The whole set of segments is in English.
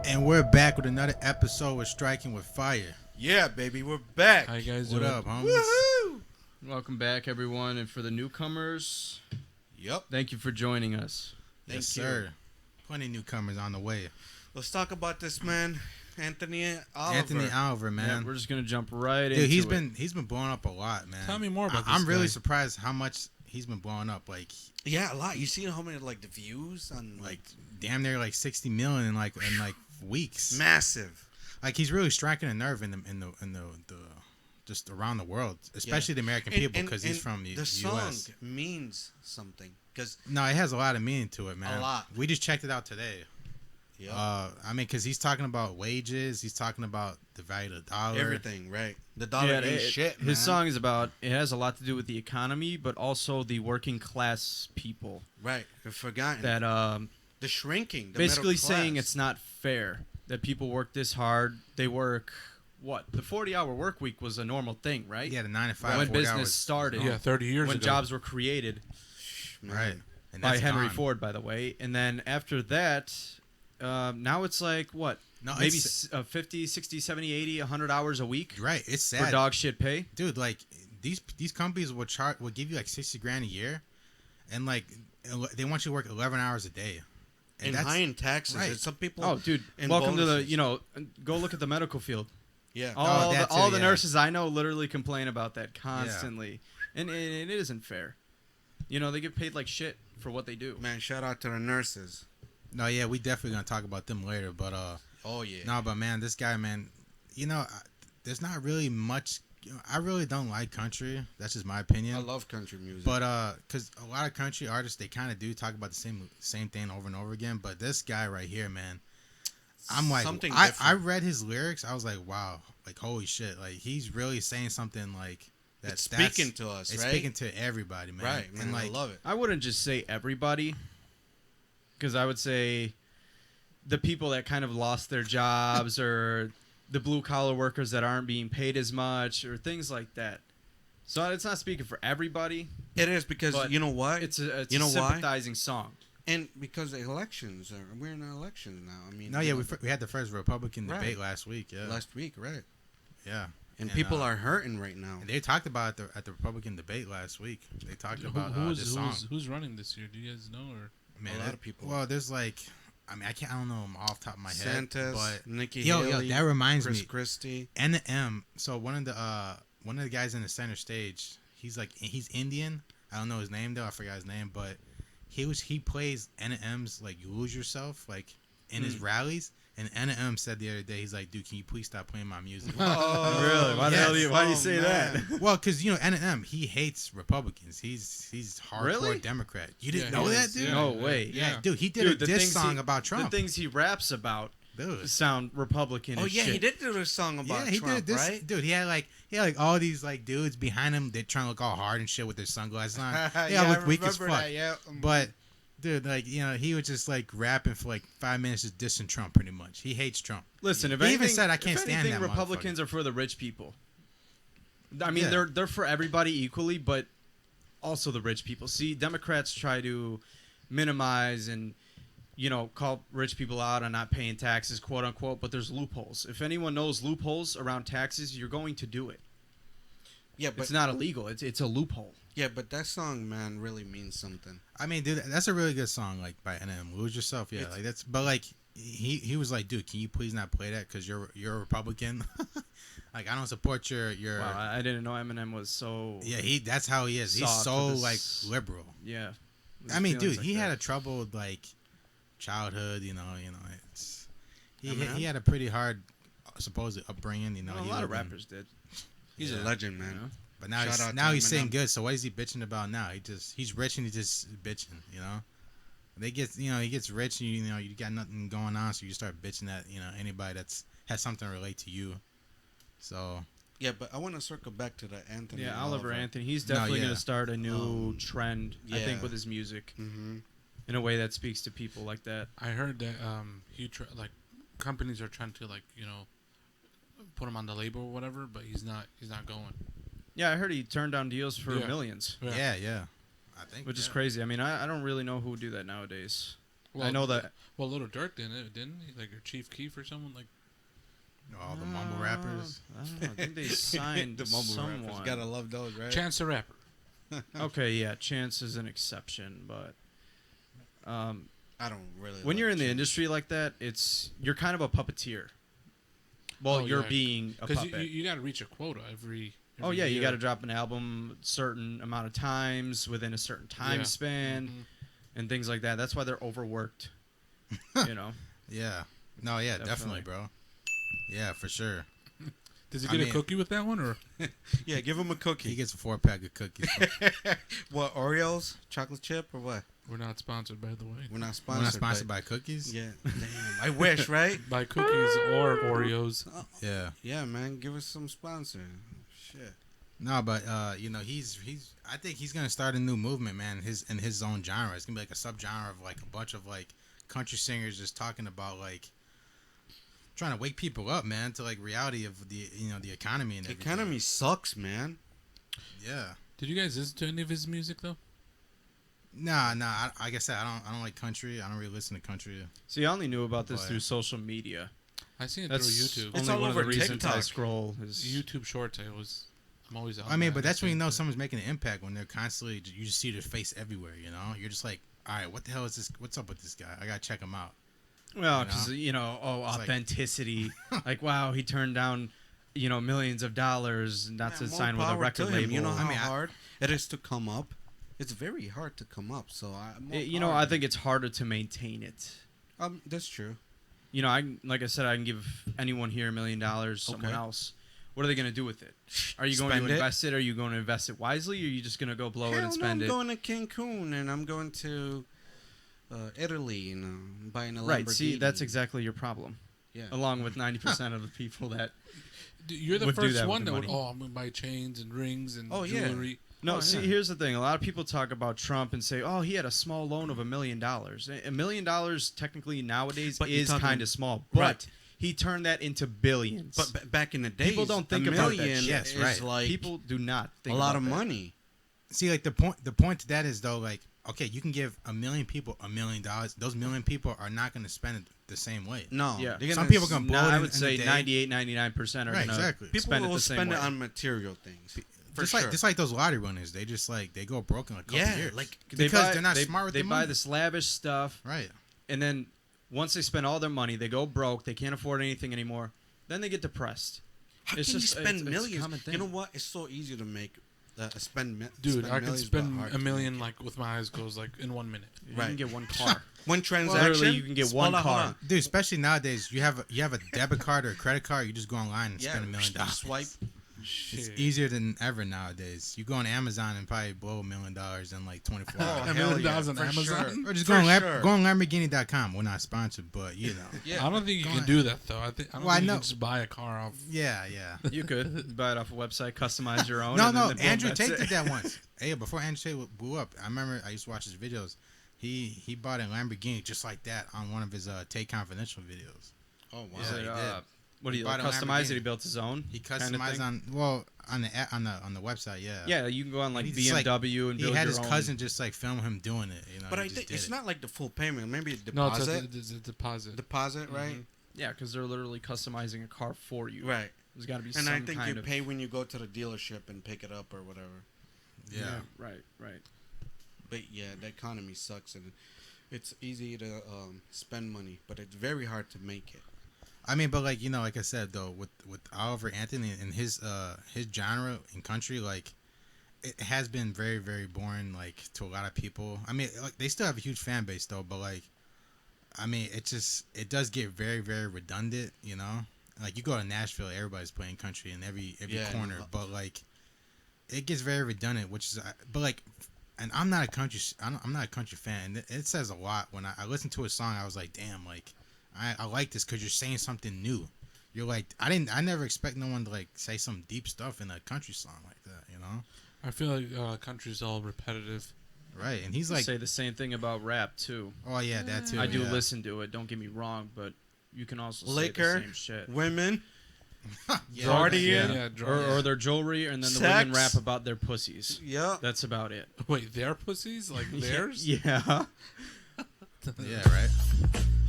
And we're back with another episode with Striking with Fire. Yeah, baby, we're back. How you guys What doing? up, homies? Woohoo! Welcome back, everyone, and for the newcomers, Yep. thank you for joining us. Thank Yes, you. sir. Plenty of newcomers on the way. Let's talk about this man, Anthony Oliver. Anthony Oliver, Yeah, man. we're just gonna jump right into Dude, he's it. been blowing up a lot, man. Tell me more about this I'm really guy. surprised how much he's been blowing up. Like Yeah, a lot. You seen how many the views on damn near like 60 million in like weeks. massive. Like he's really striking a nerve in the just around the world, especially the American people, because he's from the song U.S. means something because No, it has a lot of meaning to it, man. A lot. We just checked it out today. I mean, because he's talking about wages, he's talking about the value of the dollar, everything, right? The dollar ain't shit. His song is about, it has a lot to do with the economy, but also the working class people. Right? I've forgotten That the shrinking. The basically middle saying class. it's not fair that people work this hard. They work, what? The 40-hour work week was a normal thing, right? Yeah, the 9 to 5. When 40 business hours. started. Yeah, 30 years when ago. jobs were created. Man. Right. And By that's Henry gone. Ford, by the way. And then after that, now it's like, what? No, Maybe it's 50, 60, 70, 80, 100 hours a week right. It's for sad, dog shit pay. dude. Like these companies will give you like 60 grand a year, and like they want you to work 11 hours a day, And that's high in taxes. right. And some people. Oh, dude, and welcome to bonuses. the, go look at the medical field. Yeah. All, that all too, the yeah. nurses I know literally complain about that constantly. And it isn't fair. You know, they get paid like shit for what they do. Man, shout out to the nurses. no, yeah, we definitely gonna talk about them later, but Oh yeah. no, but man, this guy, man, there's not really much. I really don't like country. That's just my opinion. I love country music. But because a lot of country artists, they kind of do talk about the same thing over and over again. But this guy right here, man, I'm like, Something I different. read his lyrics. I was like, wow, like holy shit, like he's really saying something like that. It's speaking to us, It's right? speaking to everybody, man. Right, man. And like, I love it. I wouldn't just say everybody, because I would say the people that kind of lost their jobs or the blue-collar workers that aren't being paid as much or things like that. So it's not speaking for everybody. It is because But you know what? It's You a know why? sympathizing song. And because the elections we're in an election now. I mean, no, yeah, we had the first Republican Right. debate last week. Yeah, last week, right? yeah. And people are hurting right now. And they talked about it at the Republican debate last week. They talked about this song. Who's running this year? Do you guys know? Or Man, A lot of people. Well, there's like, I mean, I don't know them off the top of my head, Santos, but Nikki yo, Haley, that reminds Chris me. Christie. N.M. So one of the guys in the center stage, he's Indian. I don't know his name though. I forgot his name, but he plays N.M.'s like "You Lose Yourself" like in his rallies. And N.M. said the other day, he's like, dude, can you please stop playing my music? Oh, Really? Why the hell do you? Why do you say man. that? Well, because N.M. he hates Republicans. He's hardcore Really? Democrat. You didn't Yeah, know he that, is. dude? Yeah. No way. Yeah, dude, he did Dude, a the diss things song he- about Trump. The things he raps about Dude. sound Republican. Oh as yeah, shit. he did do a song about Yeah, he Trump, did this, right? dude. He had like all these like dudes behind him. They're trying to look all hard and shit with their sunglasses on. Yeah, I look weak as remember fuck. that, yeah. But dude, like he was just like rapping for like 5 minutes, just dissing Trump pretty much. He hates Trump. Listen, if He even anything, said, "I can't if stand anything, that Republicans are for the rich people. I mean, Yeah. they're for everybody equally, but also the rich people. See, Democrats try to minimize and call rich people out on not paying taxes, quote unquote. But there's loopholes. If anyone knows loopholes around taxes, you're going to do it. Yeah, but It's not illegal. It's a loophole. yeah, but that song, man, really means something. I mean, dude, that's a really good song, like by N.M. Lose Yourself. Yeah, like that's. But like he was like, dude, can you please not play that because you're a Republican. Like I don't support your. Wow, I didn't know Eminem was so. Yeah, that's how he is. He's soft so with like his- liberal. Yeah. I mean, dude, Feelings like he had that. a troubled like childhood. It's he Eminem? he had a pretty hard supposed upbringing. Well, a he lot of lived in- rappers did. He's Yeah. a legend, man. You know? But now Shout out to he's saying Eminem. good. So what is he bitching about now? He's rich and he's just bitching. They get he gets rich and you got nothing going on, so you start bitching at anybody has something to relate to you. So Yeah, but I want to circle back to the Anthony. Yeah, Oliver Anthony. He's definitely yeah. going to start a new trend, I yeah. think, with his music Mm-hmm. in a way that speaks to people like that. I heard that companies are trying to put him on the label or whatever, but he's not going. Yeah, I heard he turned down deals for Yeah. millions, yeah. I think which is crazy. I mean, I don't really know who would do that nowadays. Well, I know that. Well, Little Dirk didn't he? Like, or Chief Keef or someone like. All the mumble rappers. I don't know. I think they signed The mumble rappers. someone. Gotta love those, right? Chance the Rapper. Okay, yeah, Chance is an exception, but I don't really. when like you're in the Chance. industry like that, you're kind of a puppeteer. Well, Oh, you're yeah. being a Because puppet. you got to reach a quota every Oh yeah, you year. got to drop an album a certain amount of times within a certain time Yeah. span Mhm. and things like that. That's why they're overworked. You know. Yeah. No, yeah, Definitely. definitely, bro. Yeah, for sure. Does he I get mean- a cookie with that one, or Yeah, give him a He cookie. gets a 4-pack of cookies. What, Oreos, chocolate chip, or what? we're not sponsored, by the way, We're not We're sponsored. not sponsored by cookies. Yeah, damn. I wish, right? by cookies or Oreos. Yeah. Yeah, man, give us some sponsor. Shit. No, but you know, he's. I think he's gonna start a new movement, man. In his own genre. It's gonna be like a subgenre of like a bunch of like country singers just talking about like trying to wake people up, man, to like reality of the the economy and The everything. economy sucks, man. Yeah. Did you guys listen to any of his music though? Nah. Like I said, I don't like country. I don't really listen to country. See, I only knew about this But- through social media. I seen it That's through YouTube. It's only all one of over the reasons I TikTok. scroll. Is YouTube Shorts. I'm always on. I mean, that. but that's when you know That's it. someone's making an impact when they're constantly. You just see their face everywhere. You know, you're just like, all right, what the hell is this? What's up with this guy? I gotta check him out. Well, You because know? It's like, authenticity. like, wow, he turned down, millions of dollars not to Man, more sign with a power record to him. label. You know how I mean, hard it is to come up? It's very hard to come up. So I think it's harder to maintain it. That's true. Like I said, I can give anyone here $1 million. Someone Okay. else. What are they going to do with it? Are you going Spend to it? invest it? Are you going to invest it wisely? Or are you just going to go blow it Hell and no, spend I'm it? going to Cancun and I'm going to Italy and buying a Lamborghini. Right. See, that's exactly your problem. Yeah. Along with 90% of the people that. You're the would do first that with one the that would. money. Oh, I'm gonna buy chains and rings and Oh, yeah. jewelry. No, Oh, see, yeah. here's the thing. A lot of people talk about Trump and say, "Oh, he had a small loan of $1 million." $1 million technically nowadays But you're is talking- kind of small, but Right. he turned that into billions. But back in the days, People don't think a about that million shit. Yes, is right. like people do not a think lot about of that. money. See, like the point to that is though, like, okay, you can give 1 million people $1 million. Those 1 million people are not going to spend it the same way. No, Yeah. they're Some gonna people s- gonna No, blow it I in- would in say a day. 98, 99% are Right, going to exactly. people spend it will the same spend way. it on material things. For Just sure. like those lottery winners, they just like they go broke in a couple Yeah, years. like- because they're not smart with they their buy money. this lavish stuff, Right. and then once they spend all their money, they go broke. They can't afford anything anymore. Then they get depressed. How It's can just- you spend it's a millions? common thing. You know what? It's so easy to make Dude, I can millions, spend but hard $1 to million make like with my eyes closed like in 1 minute. You Right. can get one car. it. One transaction. literally, you can get one Hold on, hold car. on. Dude, especially nowadays, you have a debit card or a credit card. You just go online and Yeah, spend $1 million. swipe. It's Shit. easier than ever nowadays. You go on Amazon and probably blow $1 million in like 24 Oh, hours. $1 hell million yeah, on for Amazon? sure. Or just For go on, sure. go on Lamborghini.com. We're not sponsored, but you know. Yeah. I don't think you Go can ahead. do that though. I don't Well, I think you know- can just buy a car off. Yeah. You could buy it off a website, customize your own. No, and then no. boom, Andrew that's Tate it. did that once. Hey, before Andrew Tate blew up, I remember I used to watch his videos. He bought a Lamborghini just like that on one of his Tate Confidential videos. Oh wow. Yeah, Is it, he did. what do you Bought like, a customize it? Lamborghini. He built his own. He kinda customized thing? on the website. Yeah. Yeah, you can go on like He just, like, BMW and He build had your his own. cousin just like film him doing it. You know. But he I just think did it's it. not like the full payment. Maybe a No, deposit. it's a deposit. Deposit, right? Yeah, because they're literally customizing a car for you. Right. There's got to be And some I think kind you of pay when you go to the dealership and pick it up or whatever. Yeah. Right. Right. But yeah, the economy sucks and it's easy to spend money, but it's very hard to make it. I mean, but like like I said though, with Oliver Anthony and his genre in country, like it has been very very boring like to a lot of people. I mean, like they still have a huge fan base though, but like I mean, it does get very very redundant. Like you go to Nashville, everybody's playing country in every Yeah, corner, no. but like it gets very redundant, which is but like. And I'm not a country fan. And it says a lot when I listened to a song. I was like, damn, like I like this because you're saying something new. You're like, I never expect no one to like say some deep stuff in a country song like that, I feel like country's all repetitive. Right? And he's like, say the same thing about rap too. oh yeah, that too. I do yeah. listen to it. Don't get me wrong, but you can also say Liquor, the same shit. women, Yeah, Guardian. Yeah, Or their jewelry, and then the Sex. women rap about their pussies. yeah. That's about it. Wait, their pussies? Like theirs? Yeah. Yeah, right.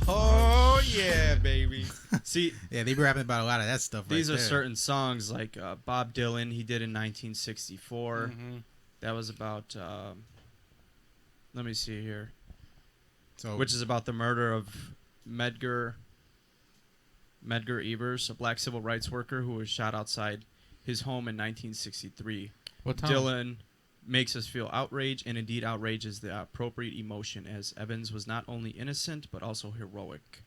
Oh yeah, baby. See, Yeah, they be rapping about a lot of that stuff. these right are there. certain songs like Bob Dylan. He did in 1964. Mhm. That was about. Let me see here. So Which is about the murder of Medgar Evers, a black civil rights worker who was shot outside his home in 1963. What town? Dylan makes us feel outrage, and indeed outrage is the appropriate emotion, as Evans was not only innocent but also heroic.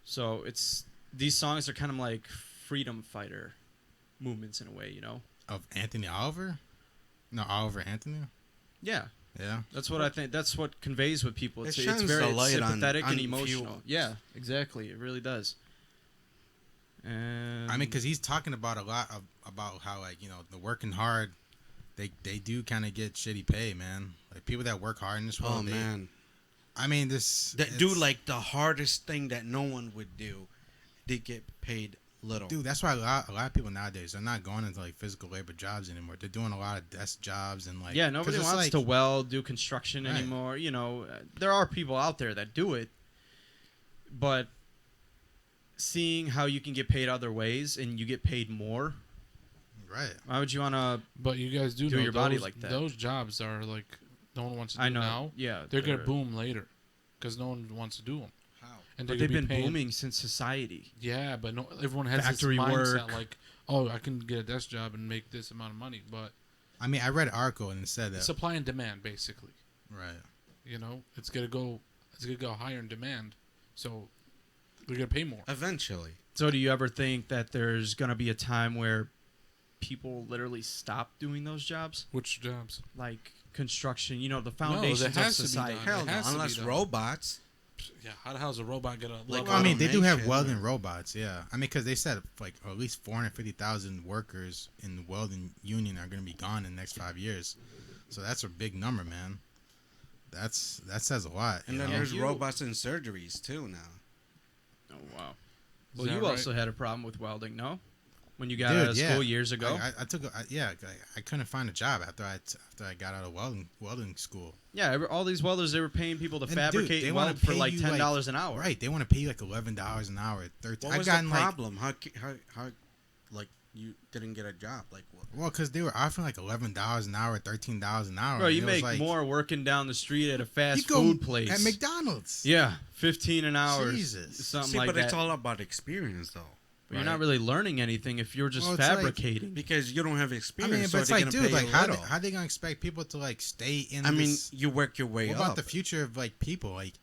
So these songs are kind of like freedom fighter movements in a way, you know? of Anthony Oliver? No, Oliver Anthony. Yeah, Yeah. that's what I think. That's what conveys with people. It It's shines very the light on- sympathetic on and emotional. fuel. Yeah, exactly. It really does. And I mean, because he's talking about a lot of about how like the working hard, they do kind of get shitty pay, man. Like people that work hard in this world. Oh man, I mean, this that do like the hardest thing that no one would do. They get paid little. Dude, that's why a lot of people nowadays are not going into like physical labor jobs anymore. They're doing a lot of desk jobs and like yeah, nobody 'cause it's wants like- to weld, do construction Right. anymore. You know, there are people out there that do it, but seeing how you can get paid other ways and you get paid more, Right. why would you want to? But you guys do Do know your body those- like that. Those jobs are like no one wants to do I know. now. Yeah, They're gonna boom later, because no one wants to do them. How? And But they're they've gonna been be paying, booming since society. Yeah, but no, everyone has Factory this mindset work. like, oh, I can get a desk job and make this amount of money. But I mean, I read an article and it said that. supply and demand, basically. Right. You know, it's gonna go higher in demand, so we're gonna pay more. Eventually. So, do you ever think that there's gonna be a time where people literally stop doing those jobs, Which jobs? like construction? You know, the foundations of has to be society. done. Hell It no, has to be unless done. robots. Yeah, how the hell is a robot gonna Like, Well, I mean, they do have automation. welding robots, yeah. I mean, because they said like at least 450,000 workers in the welding union are going to be gone in the next 5 years. So that's a big number, man. That says a lot. And you then know? there's robots in surgeries too now. Oh wow. Is Well, that you right? also had a problem with welding, no? When you got Dude, out of yeah. school years ago. I took I couldn't find a job after I got out of welding school. Yeah, all these welders, they were paying people to And, fabricate dude, they and wanna weld for pay like you, $10 an hour. Right? They want to pay you like $11 an hour, 13. What I've was gotten the like problem? How like you didn't get a job? Like what? well, because they were offering like $11 an hour, $13 an hour. Bro, and you it was make like, more working down the street at a fast you go food place. at McDonald's. Yeah, 15 an hour. Jesus. Something See, like but that. it's all about experience though. But you're Right. not really learning anything if you're just Well, it's like- fabricating. Because you don't have I experience. mean, so but it's they're like, gonna dude, pay like you how little. they gonna expect people to like stay in? I mean, this? you work your way What up. about the future of like people? Like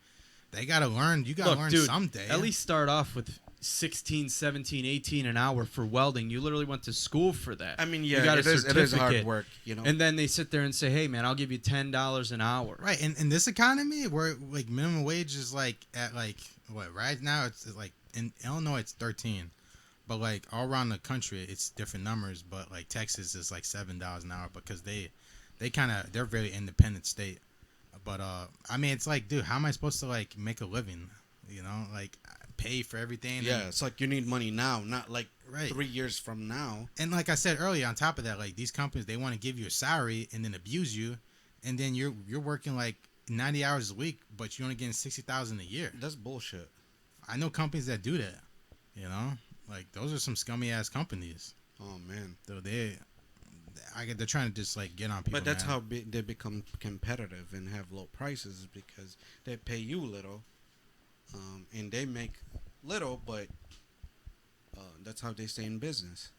they gotta learn. You gotta Look, learn dude, someday. at least start off with 16, 17, 18 an hour for welding. You literally went to school for that. I mean, You yeah, got it a is hard certificate. work, you know. And then they sit there and say, hey, man, I'll give you $10 an hour. right in this economy where like minimum wage is like at like what right now it's like in Illinois it's 13, but like all around the country it's different numbers. But like Texas is like $7 an hour because they're a very independent state. But I mean it's like, dude, how am I supposed to like make a living? You know, like pay for everything. yeah, and, it's like you need money now, not like right. 3 years from now. And like I said earlier, on top of that, like these companies, they want to give you a salary and then abuse you, and then you're working like 90 hours a week, but you're only getting 60,000 a year. That's bullshit. I know companies that do that. You know, like those are some scummy ass companies. Oh man. So they're trying to just like get on people. But that's man. how they become competitive and have low prices is because they pay you little, and they make little, but that's how they stay in business.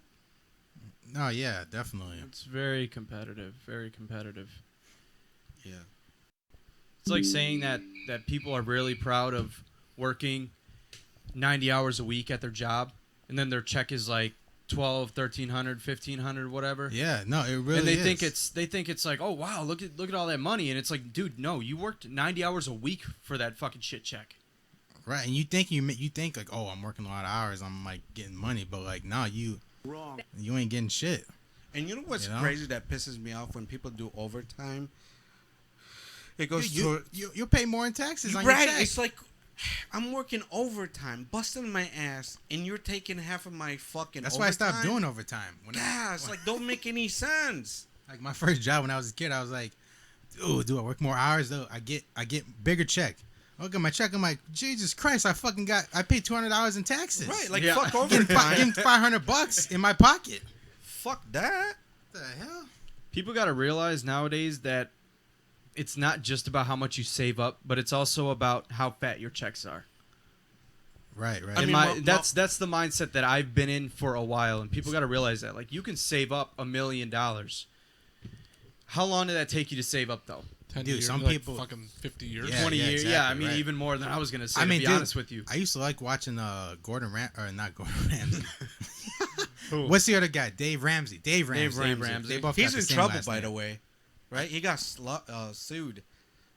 No, yeah, definitely. It's very competitive, very competitive. Yeah. It's like saying that people are really proud of working 90 hours a week at their job, and then their check is like 12, 1,300, 1,500, whatever. Yeah, no, it really. And they is. think it's like, oh wow, look at all that money, and it's like, dude, no, you worked 90 hours a week for that fucking shit check. right, and you think like, oh, I'm working a lot of hours, I'm like getting money, but like, no, you ain't getting shit. And you know what's You know? crazy that pisses me off when people do overtime? It goes You'll pay more in taxes on right. your check. It's like I'm working overtime, busting my ass, and you're taking half of my fucking. That's why I stopped overtime? doing overtime. Yeah, it's like don't make any sense. Like my first job when I was a kid, I was like, oh, do I work more hours though? I get bigger check. I look at my check. I'm like, Jesus Christ! I paid $200 in taxes. Right, like Yeah. fuck getting overtime. $500 in my pocket. Fuck that. What the hell? People got to realize nowadays that it's not just about how much you save up, but it's also about how fat your checks are. Right. I And mean, that's the mindset that I've been in for a while, and people got to realize that. Like, you can save up $1 million. How long did that take you to save up, though? 10 Dude, years, some like people- fucking 50 years. Yeah, 20 years? exactly, Yeah, I mean, right. even more than I was gonna say. I mean, to be dude, honest with you. I used to like watching not Gordon Ramsay. Who? What's the other guy? Dave Ramsey. Dave Ramsey. Ramsey. They both He's got the in same trouble, last by name. the way. Right? He got sued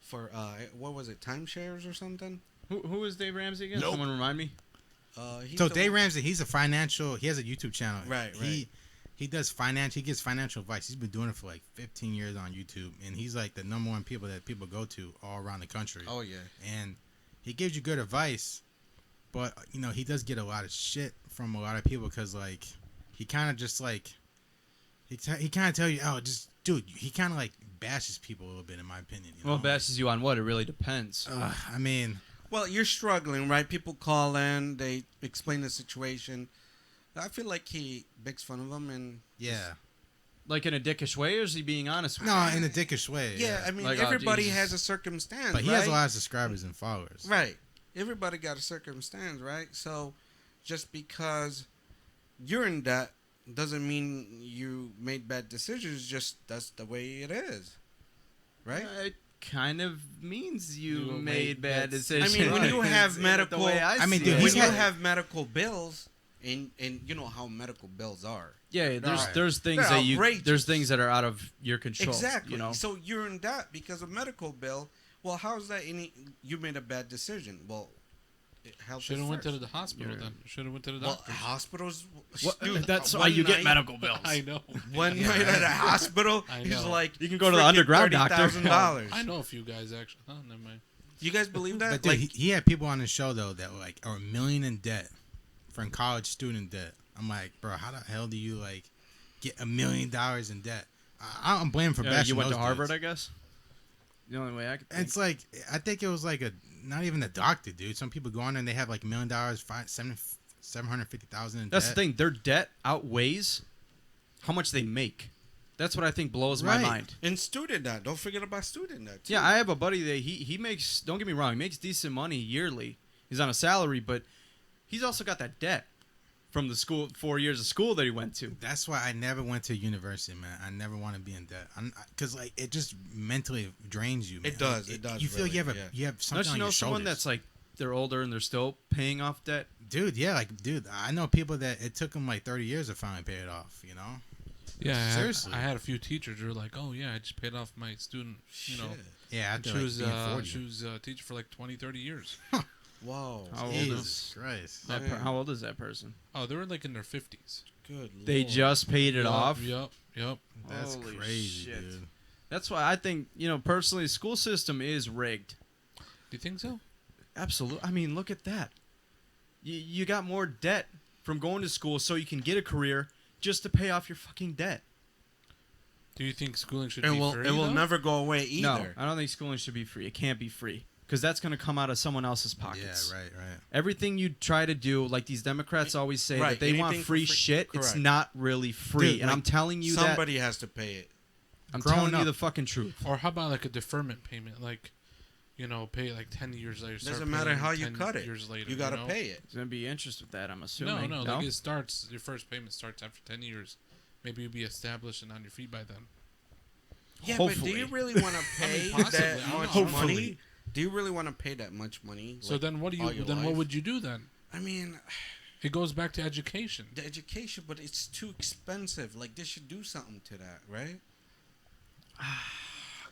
for what was it? Timeshares or something? Who is Dave Ramsey again? Nope. Someone remind me. He's So the Dave one- Ramsey, he has a YouTube channel. Right. He does he gives financial advice. He's been doing it for like 15 years on YouTube, and he's like the number one people that people go to all around the country. Oh yeah. And he gives you good advice, but he does get a lot of shit from a lot of people because like he kind of just like he kind of tell you, oh, just dude, he kind of like bashes people a little bit in my opinion. You know? Well, bashes you on what? It really depends. I mean, Well, you're struggling, right? People call in, they explain the situation. I feel like he makes fun of them, and yeah, Like in a dickish way, or is he being honest with no, in a dickish way. yeah, I mean, Like, oh, everybody Jesus. has a circumstance, but he right? has a lot of subscribers and followers. Right. Everybody got a circumstance, right? So, just because you're in debt doesn't mean you made bad decisions. Just that's the way it is, right? It kind of means you You made made bad bad- decisions. I mean, when Right. you have The medical, way I mean, see dude, it. when he's you had- have medical bills, and you know how medical bills are. Yeah, Right. there's things They're that you outrageous. there's things that are out of your control. Exactly. You know. So you're in debt because of medical bill. Well, how's that any? You made a bad decision. Well, health Should is have went to first. the hospital You're- then. Should have went to the Well, doctor. hospitals. What- dude, that's one why you get night- medical bills. I know. One Yeah, night right. at a hospital, I he's know. like, You can go to the underground doctor. $30,000. I know a few guys actually. Oh, never mind. You guys believe that? But dude, Like, he had people on his show though that were like are $1 million in debt from college student debt. I'm like, bro, how the hell do you like get $1 million in debt? I'm blamed for bashing you went to those Harvard, dudes. I guess. The only way I could. Think. It's like I think it was like not even a doctor, dude. Some people go on there and they have like $1 million, $750,000 in That's debt. the thing. Their debt outweighs how much they make. That's what I think blows my Right. mind. and student debt. Don't forget about student debt. Too. Yeah, I have a buddy that he makes. Don't get me wrong, he makes decent money yearly. He's on a salary, but he's also got that debt from the 4 years of school that he went to. That's why I never went to university, man. I never want to be in debt. Because like it just mentally drains you. Man. It does, Like, it does You feel really, you have yeah. you have something Don't you on know your someone shoulders. that's like they're older and they're still paying off debt? Dude, yeah, like dude, I know people that it took them like 30 years to finally pay it off. You know. Yeah, Seriously. I had a few teachers who were like, "Oh yeah, I just paid off my student." You know, Shit. Yeah, after she like was being 40. she was a teacher for like 20, 30 years. Wow. How old Jesus Christ. Damn. How old is that person? Oh, they were like in their 50s. Good. They Lord. just paid it off. Yep. That's Holy crazy, shit. dude. That's why I think, personally, the school system is rigged. Do you think so? Absolutely. I mean, look at that. You got more debt from going to school so you can get a career just to pay off your fucking debt. Do you think schooling should It be will. free? It will though? never go away either. No, I don't think schooling should be free. It can't be free because that's going to come out of someone else's Yeah, pockets. right. Everything you try to do, like these Democrats always say Right, that they want anything for free free. shit, it's Correct. not really free. Dude, and like, I'm telling you that. Somebody has to pay it. I'm growing telling you up- the fucking truth. Or how about like a deferment payment, like, pay like 10 years later. start Doesn't matter paying how you 10 cut it. years later, You got to know? pay it. There's going to be interest with that, I'm No, assuming. no, like it starts. Your first payment starts after 10 years. Maybe you'll be established and on your feet by then. Yeah, Hopefully. but do you really want to pay possibly. that I don't much know. money? Hopefully. Do you really want to pay that much money? So like, then what do all you? your Then what life? would you do then? I mean, It goes back to education. the education, but it's too expensive. Like they should do something to that, right?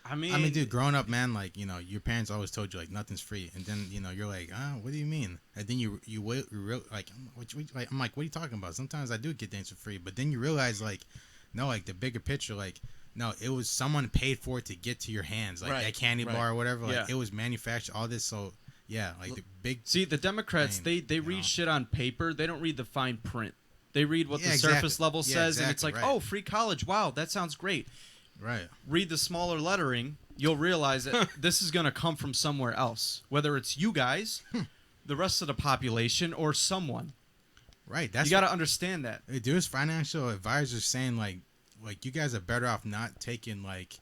I mean, Dude, growing up, man, like your parents always told you like nothing's free, and then you're like, what do you mean? And then you like, I'm like, what are you talking about? Sometimes I do get things for free, but then you realize like, no, like the bigger picture, like. No, it was someone paid for it to get to your hands, like Right, that candy right. bar or whatever. Like Yeah. it was manufactured, all this. So yeah, like the big. See, the Democrats, thing, they you read know? shit on paper. They don't read the fine print. They read what Yeah, the exactly. surface level Yeah, says, and it's exactly, like, right. oh, free college. Wow, that sounds great. Right. read the smaller lettering, you'll realize that this is going to come from somewhere else, whether it's you guys, the rest of the population, or someone. Right. That's You got to understand that. there's financial advisors saying like you guys are better off not taking like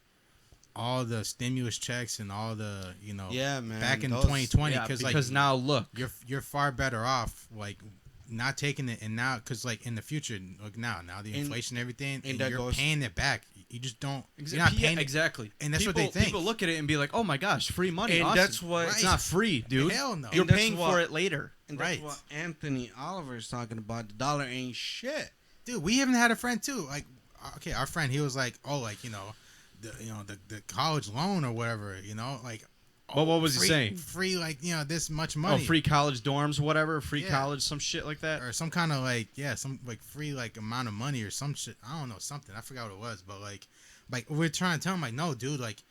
all the stimulus checks and all the Yeah, man. back in Those- 2020 Yeah, because because now look, you're far better off like not taking it, and now because like in the future, like now the inflation and everything, and that you're goes- paying it back. You just don't. You're not paying it. exactly, and that's people, what they think. People look at it and be like, "Oh my gosh, free money!" And awesome. that's what- it's not free, dude. Hell no. You're And that's paying what- for it later. And that's Right. what Anthony Oliver is talking about. The dollar ain't shit. Dude, we even had a friend too. Like, okay, our friend, he was like, oh, like the college loan or whatever, like. Well, what was he free, saying? Free, like this much Oh, money. free college dorms, whatever, free Yeah. college, some shit like that. Or some kind of like some like free like amount of money or some shit. I don't know, something. I forgot what it was, but like we're trying to tell him like, no, dude, like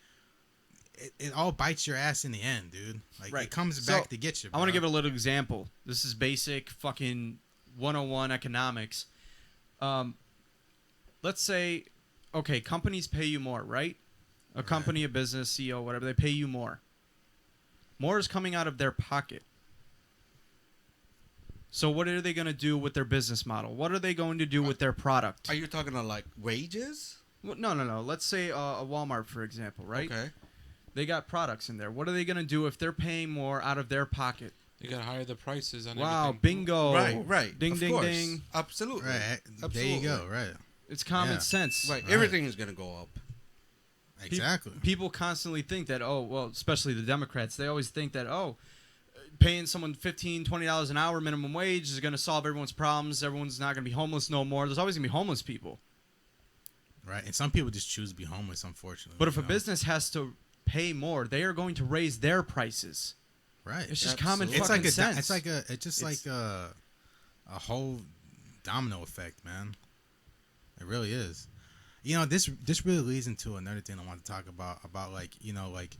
it all bites your ass in the end, dude. Like Right. it comes So, back to get you. I want to bro. give a little example. This is basic fucking 101 economics. Let's say, okay, companies pay you more, right? A Right. company, a business, CEO, whatever, they pay you more. More is coming out of their pocket. So what are they going to do with their business model? What are they going to do with their product? Are you talking about like wages? Well, no. Let's say a Walmart, for example, right? Okay. They got products in there. What are they going to do if they're paying more out of their pocket? You gotta higher the prices on Wow, everything. bingo. Right. Ding, Of ding, course. ding. Absolutely. Right. There Absolutely. you go. Right. It's common Yeah. sense. Right. Right. Everything is gonna go up. Exactly. People constantly think that, oh, well, especially the Democrats, they always think that, oh, paying someone $15, $20 an hour minimum wage is going to solve everyone's problems. Everyone's not going to be homeless no more. There's always going to be homeless people. Right. And some people just choose to be homeless, unfortunately. But if you a know? business has to pay more, they are going to raise their prices. right. It's just common Absolutely. It's fucking like sense. it's just like a whole domino effect, man. It really is. This really leads into another thing I want to talk about like like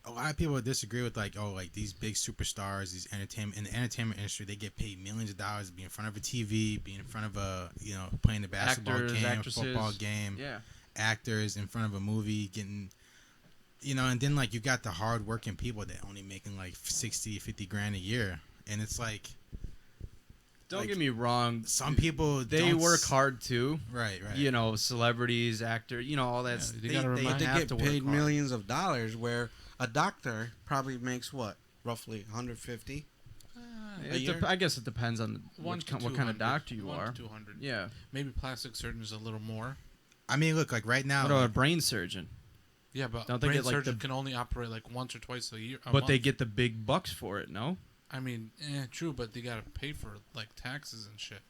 a lot of people disagree with like these big superstars, these entertainment in the entertainment industry, they get paid millions of dollars to be in front of a TV, be in front of a playing a basketball Actors, game, actresses. football game, Yeah. actors in front of a movie getting and then like you got the hard working people that only making like 60, 50 grand a year, and it's like Don't like, get me wrong. some people They don't work hard too. right. Celebrities, actor, all that. Yeah, they they gotta they remind- They have get to paid work hard. millions of dollars, where a doctor probably makes what, roughly 150. A year? I guess it depends on One what to kind of 200. doctor you 1 are. to 200. Yeah. Maybe plastic surgeon is a little more. I mean, look, like right now, What about a brain surgeon? Yeah, but Don't they brain get, like, surgeon the- can only operate like once or twice a year. But they month. get the big bucks for it, no? I mean, true, but they gotta pay for like taxes and shit.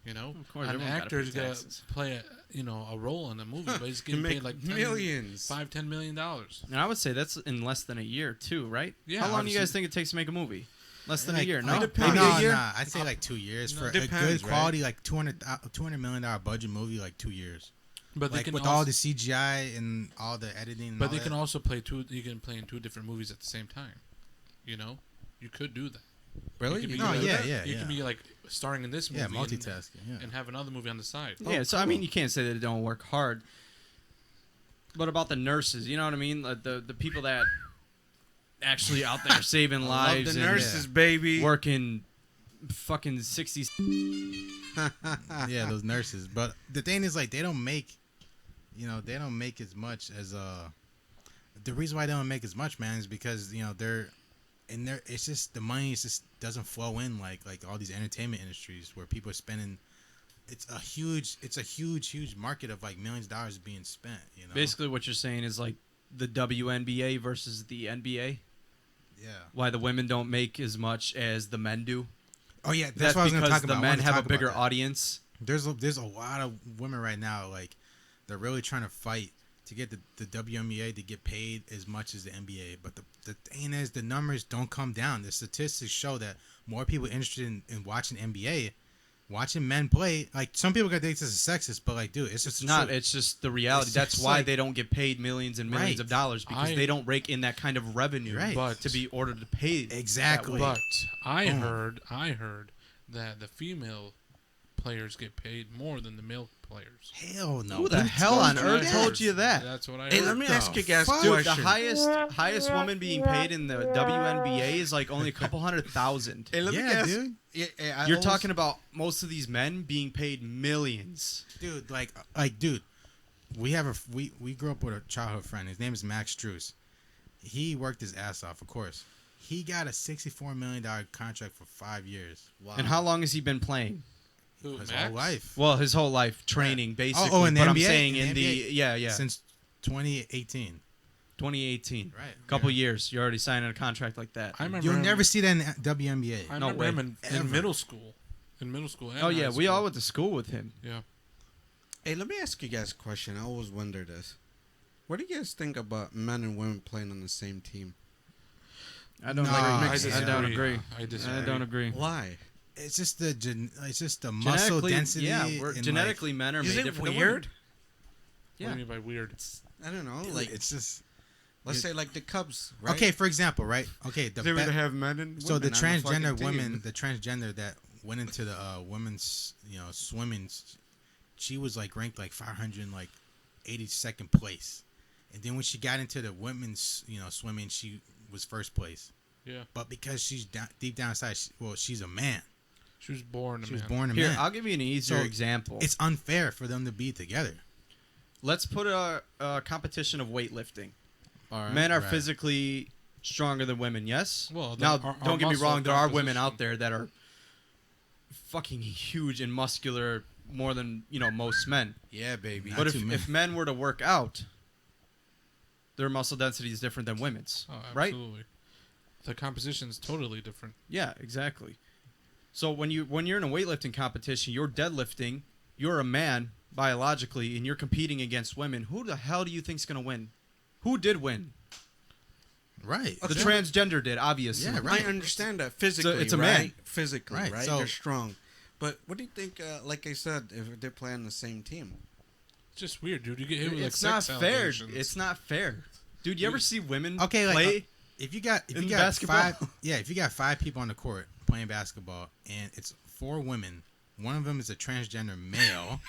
Of course, an everyone gotta actor's pay gotta taxes. play a role in a movie, but he's You getting make paid like millions. $5-10 million. And I would say that's in less than a year too, right? Yeah, How long do you guys obviously. think it takes to make a movie? Less than a like, year, it no? depends. no, Maybe a year? nah, I'd say like 2 years for a depends, good right? quality, like $200 million budget movie, like 2 years. But they Like can with also, all the CGI and all the editing. And but all they that. can also play two. You can play in two different movies at the same time. You could do that. Really? You could be No, like, yeah. You can be like starring in this movie. Yeah, and- multitasking. Yeah. And have another movie on the side. Yeah, so I mean, you can't say that they don't work hard. But about the nurses, you know what I mean? Like, the people that actually out there saving Love lives the and nurses, baby. working fucking 60. Yeah, those nurses. But the thing is, like, they don't make as much as the reason why they don't make as much, man, is because it's just the money just doesn't flow in like all these entertainment industries where people are spending. It's a huge market of like millions of dollars being spent. Basically, what you're saying is like the WNBA versus the NBA. Yeah. Why the women don't make as much as the men do. Oh yeah, that's what I was going to because talk the about. I men wanted to have a talk about bigger that. audience. There's a lot of women right now, like they're really trying to fight to get the WNBA to get paid as much as the NBA. But the thing is, the numbers don't come down. The statistics show that more people interested in watching NBA, watching men play. Like some people got this as sexist, but like, dude, it's just It's not. true. It's just the reality. It's That's just why like- they don't get paid millions and millions Right. of dollars because I- they don't rake in that kind of revenue Right. But- to be ordered to pay. Exactly. that way. But I heard that the female players get paid more than the male players. Hell no. Who the hell on earth told you that? That's what I Hey, heard. let me ask you guys a fuck? Dude, question. the highest woman being paid in the WNBA is like only a couple 100,000. Hey, let me Yeah, guess. dude. You're talking about most of these men being paid millions. Dude, dude, we grew up with a childhood friend. His name is Max Struess. He worked his ass off, of course. He got a $64 million contract for 5 years. Wow. And how long has he been playing? Who, His Max? whole life. Well, his whole life training, basically. in the but I'm NBA? saying In in the the yeah, Since 2018. 2018. Right. Couple years, you're already signing a contract like that. I remember You'll him, never see that in the WNBA. I No remember way. him in Ever. middle school. In middle school. And Oh yeah, high we school. all went to school with him. Yeah. Hey, let me ask you guys a question. I always wonder this. What do you guys think about men and women playing on the same team? I don't No, agree. I I disagree. don't agree. I disagree. I don't agree. Why? It's just the muscle Genetically, density. yeah, and, genetically men are Is made it different than weird? women. What do Yeah. you mean by weird? I don't know. like, Like, it's just let's say like the Cubs, right? okay. For example, right? Okay, They would have men and women so the on fucking transgender team. woman, the transgender that went into the women's, swimming, she was like ranked like 582nd place, and then when she got into the women's, swimming, she was first place. Yeah. But because she's deep down inside, she's a man. She was born a She man. was born a Here, man. I'll give you an easier So, example. It's unfair for them to be together. Let's put a competition of weightlifting. All right. Men are Right. physically stronger than women, yes? Well, now, our don't get me muscle wrong, there are women composition. out there that are fucking huge and muscular more than, most men. Yeah, baby. Not But too many. if men were to work out, their muscle density is different than women's, Oh, right? absolutely. The composition is totally different. Yeah, exactly. So when you're in a weightlifting competition, you're deadlifting, you're a man biologically, and you're competing against women. Who the hell do you think's gonna win? Who did win? Right. The transgender did, obviously. Yeah, right. I understand that physically, it's a right? man. Physically, Right, right? so- They're strong. But what do you think? Like I said, if they're playing the same team, It's just weird, dude. You get hit with It's like not sex fair. allegations. It's not fair. Dude, you ever see women Okay, like, play? If you got in got basketball? if you got 5 people on the court playing basketball and it's 4 women, one of them is a transgender male.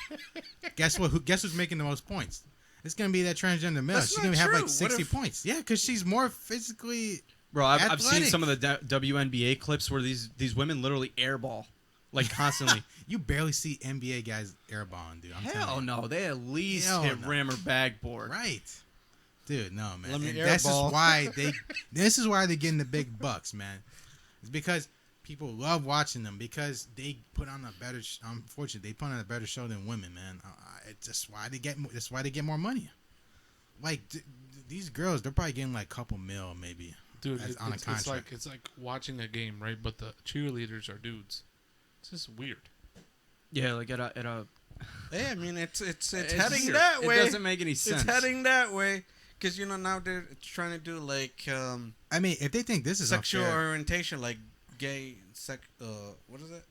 Guess what? Guess who's making the most points? It's gonna be that transgender male. That's She's not gonna have true. like What 60 if- points. Yeah, because she's more physically. Bro, I've seen athletic. some of the WNBA clips where these women literally airball, like constantly. You barely see NBA guys airballing, dude. I'm Hell telling no, they at least Hell hit no. rim or backboard. you. Right. Dude, no man. Let me And that's just airball. why they. This is why they're getting the big bucks, man. It's because people love watching them because they put on a better. Unfortunately, they put on a better show than women, man. It's just why they get. That's why they get more money. Like these girls, they're probably getting like a couple mil, maybe. Dude, as- on a it's contract. like watching a game, right? But the cheerleaders are dudes. It's just weird. Yeah, like at a yeah, I mean it's it's heading weird. that way. It doesn't make any sense. It's heading that way because now they're trying to do like I mean, if they think this is sexual unfair, orientation, like gay what is it?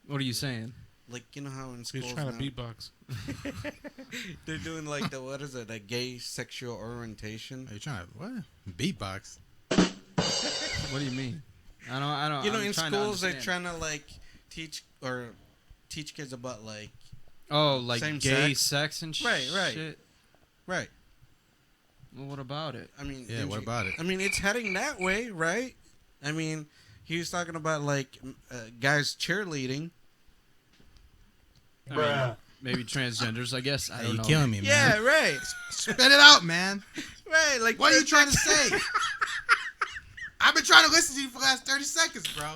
What are you saying? Like how in He's schools trying now, to beatbox. they're doing like the what is it? A gay sexual orientation. are you trying to what beatbox? What do you mean? I don't. I'm In trying to schools they're understand. trying to like teach kids about like Oh, like same gay sex. sex and Right. shit. right. Well, what about it? I mean, Yeah, didn't what you- about it? I mean, it's heading that way, right? I mean, he was talking about like guys cheerleading. I mean, maybe transgenders. I guess. I Hey, don't you know. killing me, man. Yeah, right, Spit it out, man. right. Like, What are you trying to say? I've been trying to listen to you for the last 30 seconds, bro.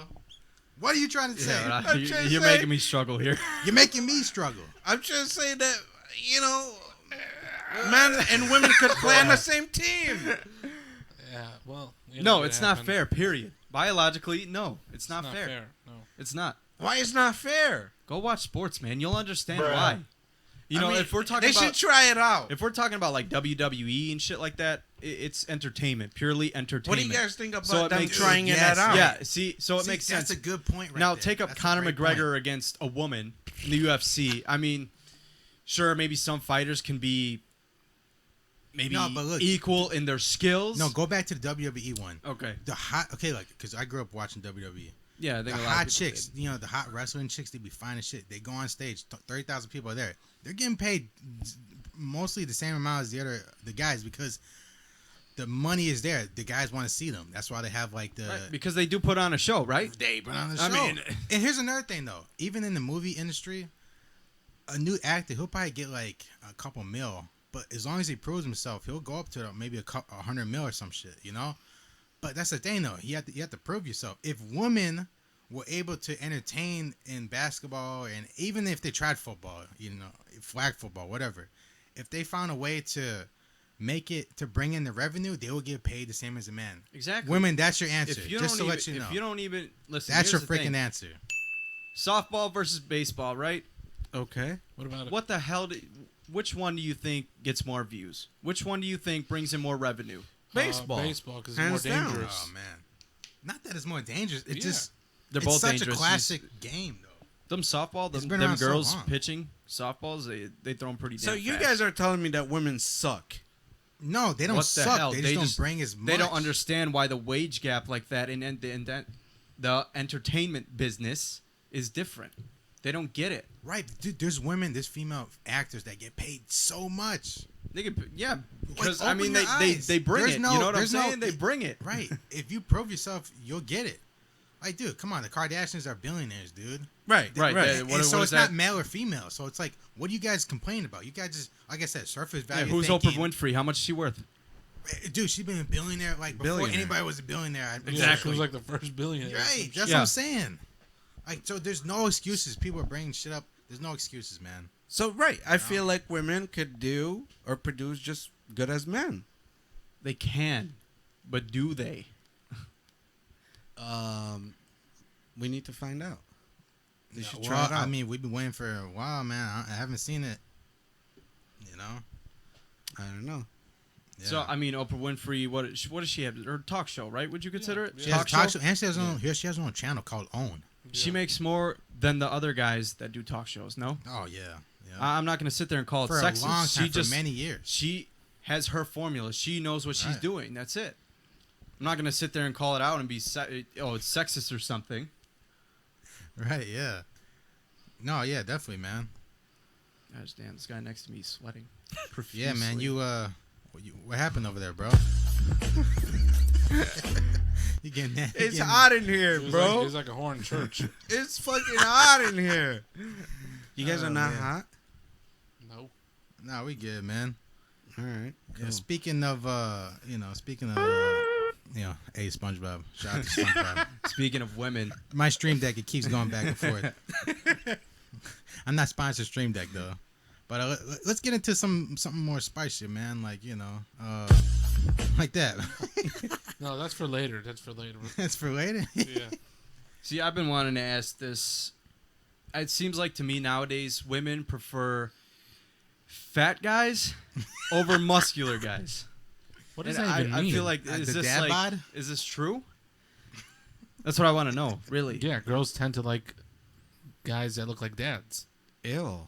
What are you trying to say? Yeah, but I'm you're trying to you're say- making me struggle here. You're making me struggle. I'm just saying that men and women could play on the same team. Yeah, well. No, it's not fair. Period. Biologically, no, it's not, fair. No. It's not. Why is not fair? Go watch sports, man. You'll understand why. You know, I mean, if we're talking they about should try it out. if we're talking about like WWE and shit like that, it's entertainment, purely entertainment. What do you guys think about So it them makes- trying Yes, that out? Yeah, see, so it See, makes that's sense. a good point right Now there. take up That's a Conor great McGregor point. against a woman in the UFC. I mean, sure, maybe some fighters can be maybe No, but look- equal in their skills. No, go back to the WWE one. Okay. Because I grew up watching WWE. Yeah, I The think a lot of hot people chicks, did. you know, the hot wrestling chicks, they be fine as shit. They go on stage, 30,000 people are there. They're getting paid mostly the same amount as the guys because the money is there. The guys want to see them. That's why they have like the. Right, because they do put on a show, right? They put on the show. I mean, and here's another thing though. Even in the movie industry, a new actor, he'll probably get like a couple mil, but as long as he proves himself, he'll go up to maybe a 100 mil or some shit, you know. But that's the thing though. You have to prove yourself. If women were able to entertain in basketball, and even if they tried football, you know, flag football, whatever, if they found a way to make it to bring in the revenue, they will get paid the same as a man. Exactly. Women, that's your answer. If you Just to don't let you know. If you don't even listen, That's your here's the freaking thing. answer. Softball versus baseball, right? Okay. What about it? What the hell? Which one do you think gets more views? Which one do you think brings in more revenue? Baseball. Baseball, because it's more Hands down. dangerous. Oh man, not that it's more dangerous. It Yeah. just They're it's both such dangerous. a classic game though. Them softball, It's them, been them around so girls long. pitching softballs, they throw them pretty damn So you fast. guys are telling me that women suck. No, they don't What the suck. hell? They, They just just- don't bring as much. They don't understand why the wage gap like that in that the entertainment business is different. They don't get it. Right, dude. There's female actors that get paid so much. They get, yeah, because Like, I mean open your eyes. they bring There's it. no- You know what I'm there's no- saying? They bring it. Right. If you prove yourself, you'll get it. Like, dude, come on. The Kardashians are billionaires, dude. Right. Right, Right. they- And what so is it's not that? male or female. So it's like, what do you guys complain about? You guys just, like I said, surface Yeah, value. who's thinking. Oprah Winfrey? How much is she worth? Dude, she's been a billionaire like before Billionaire. anybody was a billionaire. Yeah, Exactly. She was like the first billionaire. Right. That's Yeah. what I'm saying. Like, so there's no excuses. People are bringing shit up. There's no excuses, man. So right, I feel like women could do or produce just good as men. They can, but do they? We need to find out. They Yeah, should well, try it out. I mean, we've been waiting for a while, man. I haven't seen it. You know. I don't know. Yeah. So I mean, Oprah Winfrey. What does she have? Her talk show, right? Would you consider it? she has a talk show, and she has her own channel called Own. She Yeah. makes more than the other guys that do talk shows. No, Oh yeah, yeah. I'm not gonna sit there and call for it a sexist. long time, She just for many years. she has her formula. She knows what she's Right. doing. That's it. I'm not gonna sit there and call it out and be it's sexist or something. Right? Yeah. No, yeah, definitely, man. Gosh damn, this guy next to me is sweating. Yeah, man. What happened over there, bro? You getting that? It's hot in here, It was bro. Like, it's like a horn church. It's fucking hot in here. You guys Oh, are not man. hot. No. Nah, we good, man. All right. Yeah, Cool. speaking of, hey, SpongeBob. Shout out to SpongeBob. Speaking of women, My Stream Deck, it keeps going back and forth. I'm not sponsored Stream Deck though, but let's get into something more spicy, man. Like like that. No, that's for later. That's for later. That's for later. Yeah. see, I've been wanting to ask this. It seems like to me nowadays women prefer fat guys over muscular guys. What does And that even I mean? feel like is The this dad like bod? is this true? That's what I want to know, really. Yeah, girls tend to like guys that look like dads. Ew.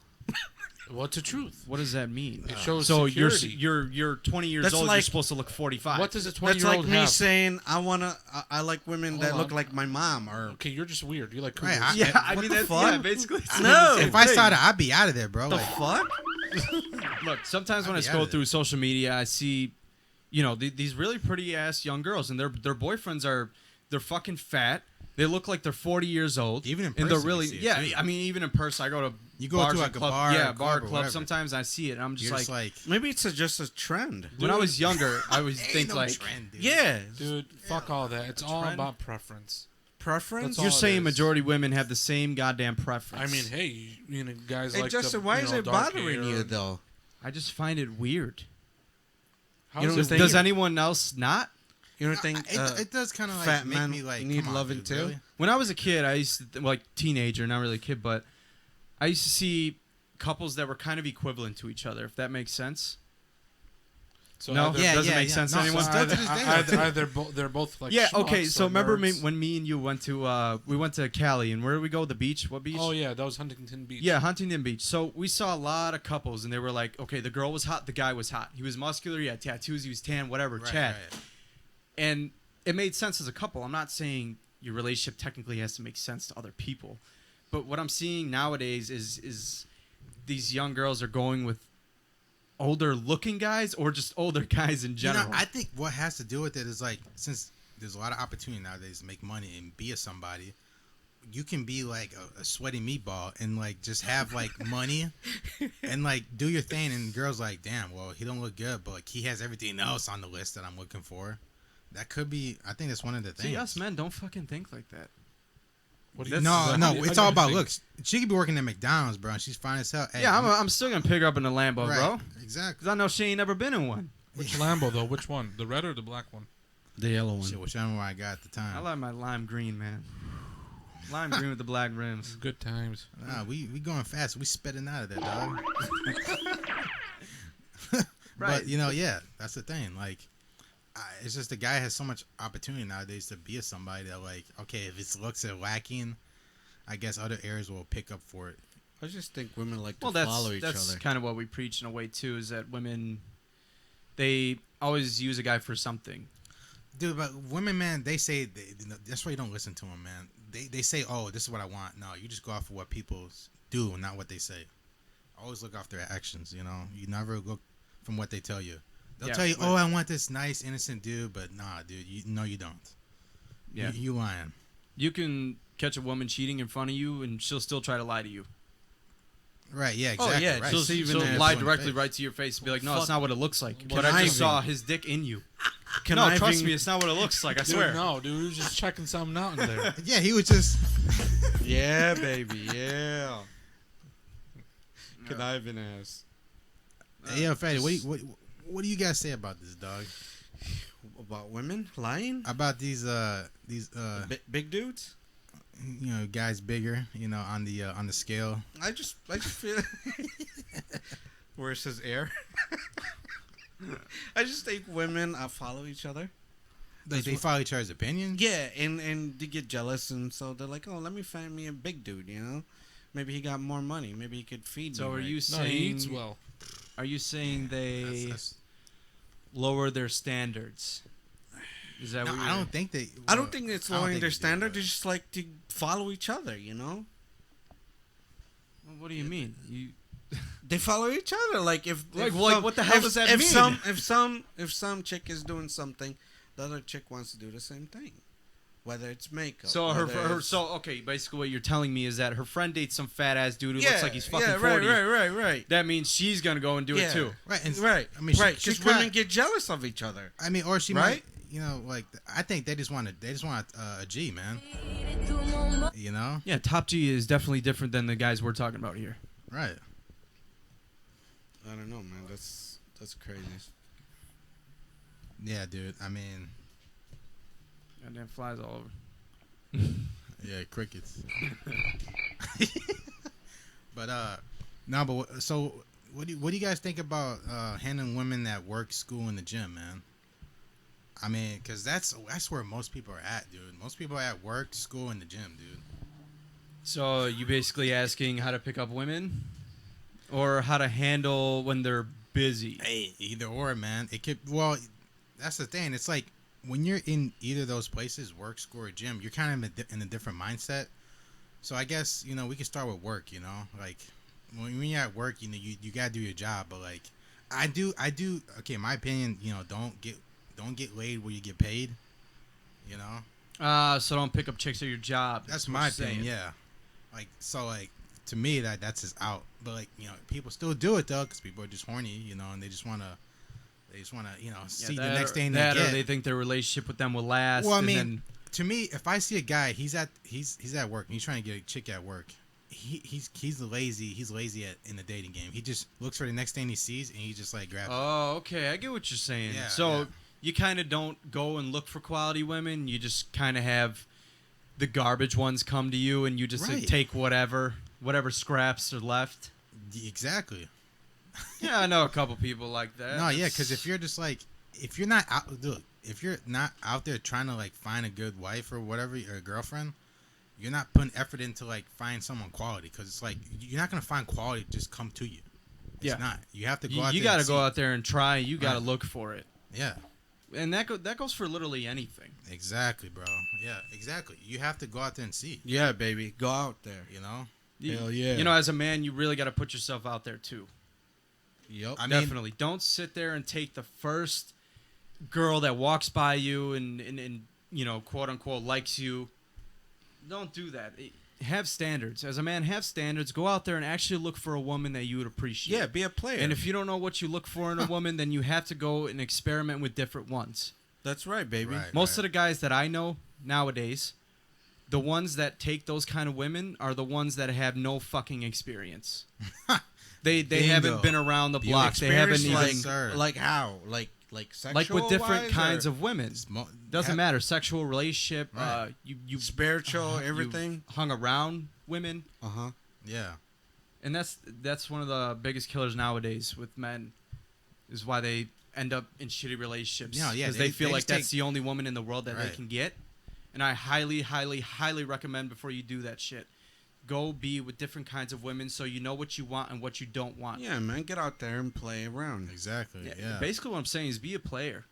What's the truth? What does that mean? It shows So security. you're 20 years That's old. You're like- supposed to look 45. What does a That's 20-year-old like me have? saying I like women Hold that look on. like my mom or Okay, you're just weird. You like Right, cougars. Yeah, I What mean the that's fuck? yeah, basically. it's No. the same If I thing. saw that, I'd be out of there, bro. the Like, fuck? Look, sometimes when I I'd be out scroll of through social media, I see, these really pretty ass young girls, and their boyfriends they're fucking fat. They look like they're 40 years old. Even in and they're person, really you see it, yeah. too. I mean, even in person, I go to You go bars to, and like, a club, bar yeah, or bar club or club. whatever. Sometimes I see it, and I'm you're just like, Maybe it's just a trend. when I was younger, I would ain't think no like, trend, dude. Yeah. Dude, fuck all that. It's all trend. about preference. Preference. That's you're all it saying is. majority women have the same goddamn preference. I mean, hey, guys Hey, like Justin, the, why you is know, it dark bothering hair you and- though? I just find it weird. How You is don't it think- Does weird? anyone else not? You don't think It does kind of like fat make men me like need come on, loving dude, too? really? When I was a kid, I used to like teenager, not really a kid, but I used to see couples that were kind of equivalent to each other, if that makes sense. So No? either- Yeah, doesn't make sense to No, anyone? so still to this day. Either they're both like Yeah, okay. schmucks So or remember nerds. when me and you went to Cali, and where did we go? The beach? What beach? Oh yeah, that was Huntington Beach. Yeah, Huntington Beach. So we saw a lot of couples, and they were like, okay, the girl was hot, the guy was hot. He was muscular, he had tattoos, he was tan, whatever, Right, Chad. right. And it made sense as a couple. I'm not saying, your relationship technically has to make sense to other people. But what I'm seeing nowadays is these young girls are going with older looking guys or just older guys in general. I think what has to do with it is like, since there's a lot of opportunity nowadays to make money and be a somebody, you can be like a sweaty meatball and like just have like money and like do your thing, and girls like, damn, well, he don't look good, but like he has everything else on the list that I'm looking for. That could be. I think that's one of the things. See, us men don't fucking think like that. What do you No, it's all about think? looks. She could be working at McDonald's, bro, and she's fine as hell. Hey, Yeah, I'm still gonna pick her up in a Lambo, right, bro. Exactly. Because I know she ain't never been in one. Which Lambo though? Which one? The red or the black one? The yellow one. Shit, whichever one I got at the time. I like my lime green, man. Lime green with the black rims. Good times. Nah, we going fast. We spitting out of there, dog. Right. But yeah, that's the thing. Like, it's just the guy has so much opportunity nowadays to be a somebody that, like, okay, if his looks are lacking, I guess other areas will pick up for it. I just think women like to follow each that's other. kind of what we preach in a way too. Is that women, they always use a guy for something. Dude, but women, man, they say that's why you don't listen to them, man. They say, oh, this is what I want. No, you just go off of what people do, not what they say. Always look off their actions. You never look from what they tell you. They'll tell you, oh, I want this nice, innocent dude, but nah, dude, you don't. Yeah, you lying. You can catch a woman cheating in front of you, and she'll still try to lie to you. Right? Yeah. Exactly. yeah, Right. She'll lie directly right to your face and be like, no, it's not what it looks like. But I just saw his dick in you. No, trust me, it's not what it looks like. I swear. No, dude, he was just checking something out in there. Yeah, he was just. Yeah, baby, yeah. Conniving ass. Hey, yo, Fatty, what do you guys say about this, dog? About women lying? About these Big dudes? guys bigger, on the scale. I just feel where it says air. I just think women follow each other. Like they follow each other's opinions. Yeah, and they get jealous, and so they're like, "Oh, let me find me a big dude." Maybe he got more money. Maybe he could feed me. So are right. you No, saying? he eats well. Are you saying they That's- lower their standards? Is that no, what I don't think they. I don't think it's I don't lowering think their they do, standard. but- They just like to follow each other. Well, what do you mean? They follow each other. Like if what the hell does that mean? If some chick is doing something, the other chick wants to do the same thing, whether it's makeup. So okay. Basically, what you're telling me is that her friend dates some fat ass dude who looks like he's fucking 40. Right. That means she's gonna go and do it too. Right. And, Right. I mean, right. she Because kinda- women get jealous of each other. I mean, or she Right? might. Like I think they just want a G, man. Yeah, top G is definitely different than the guys we're talking about here. Right. I don't know, man. That's crazy. Yeah, dude. I mean, Goddamn flies all over. yeah, crickets. But no, but so what do you guys think about handling women that work, school, and the gym, man? I mean, because that's where most people are at, dude. Most people are at work, school, and the gym, dude. So you basically asking how to pick up women, or how to handle when they're busy? Hey, either or, man. It could. Well, that's the thing. It's like when you're in either of those places, work, school, or gym, you're kind of in a different mindset. So I guess we can start with work. Like when you're at work, you gotta do your job. But like I do. Okay, in my opinion, don't get laid where you get paid. So don't pick up chicks at your job. That's what my you're opinion. saying. Yeah. Like so, like to me, that's just out. But like people still do it though, because people are just horny, and they just wanna, see the next thing they or get. they think their relationship with them will last. Well, I and mean, then, to me, if I see a guy, he's at work and he's trying to get a chick at work. He's lazy. He's lazy in the dating game. He just looks for the next thing he sees and he just like grabs. oh, okay, I get what you're saying. Yeah, so yeah. you kind of don't go and look for quality women. You just kind of have the garbage ones come to you, and you just Right. take whatever scraps are left. Exactly. Yeah, I know a couple people like that. No, yeah, because if you're just like, if you're not out there trying to like find a good wife or whatever, or a girlfriend, you're not putting effort into like find someone quality, because it's like you're not gonna find quality just come to you. It's Yeah. not. You have to go you out there. got to and go see. out there and try. You got to Right. look for it. Yeah. And that goes for literally anything. Exactly, bro. Yeah, exactly. You have to go out there and see. Yeah, baby. Go out there. You know. Hell yeah. You know, as a man, you really got to put yourself out there too. Yep. I mean, Definitely. Don't sit there and take the first girl that walks by you and you know, quote unquote likes you. Don't do that. Have standards. As a man, have standards. Go out there and actually look for a woman that you would appreciate. Yeah, be a player. And if you don't know what you look for in a woman, then you have to go and experiment with different ones. That's right, baby. Right. Most of the guys that I know nowadays, the ones that take those kind of women are the ones that have no fucking experience. They haven't been around the block. They haven't Experience even like how? Like sexual like with different wise, kinds or of women. Doesn't matter. Sexual relationship. Right. You spiritual, everything. you've hung around women, Uh-huh. Yeah. and that's one of the biggest killers nowadays with men, is why they end up in shitty relationships. Yeah, yeah, because they they feel just like that's take- the only woman in the world that they Right. can get. And I highly, highly, highly recommend before you do that shit, go be with different kinds of women so you know what you want and what you don't want. Yeah, man, get out there and play around. Exactly. Yeah. Basically, what I'm saying is be a player.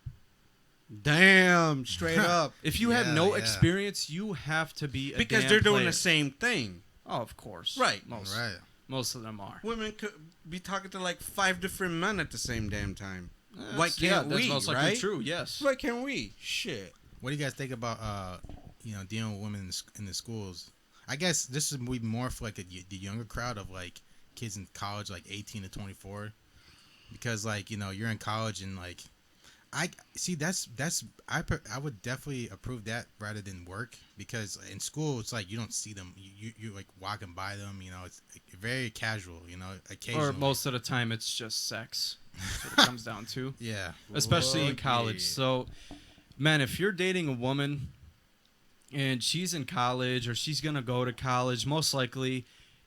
Damn, straight up. If you have no Yeah. experience, you have to be a Because damn they're doing player. the same thing. Oh, of course. Right. Most of them are. Women could be talking to like 5 different men at the same damn time. That's- Why can't yeah, we, That's most likely right? true. Yes. Why can't we? Shit. What do you guys think about dealing with women in the schools? I guess this is more for like the younger crowd of like kids in college, like 18 to 24, because like you're in college and like I see I would definitely approve that rather than work, because in school it's like you don't see them, you're like walking by them, it's very casual, occasionally. Or most of the time, it's just sex. That's what it comes down to. Yeah. Especially in college. Okay. So, man, if you're dating a woman and she's in college or she's going to go to college, most likely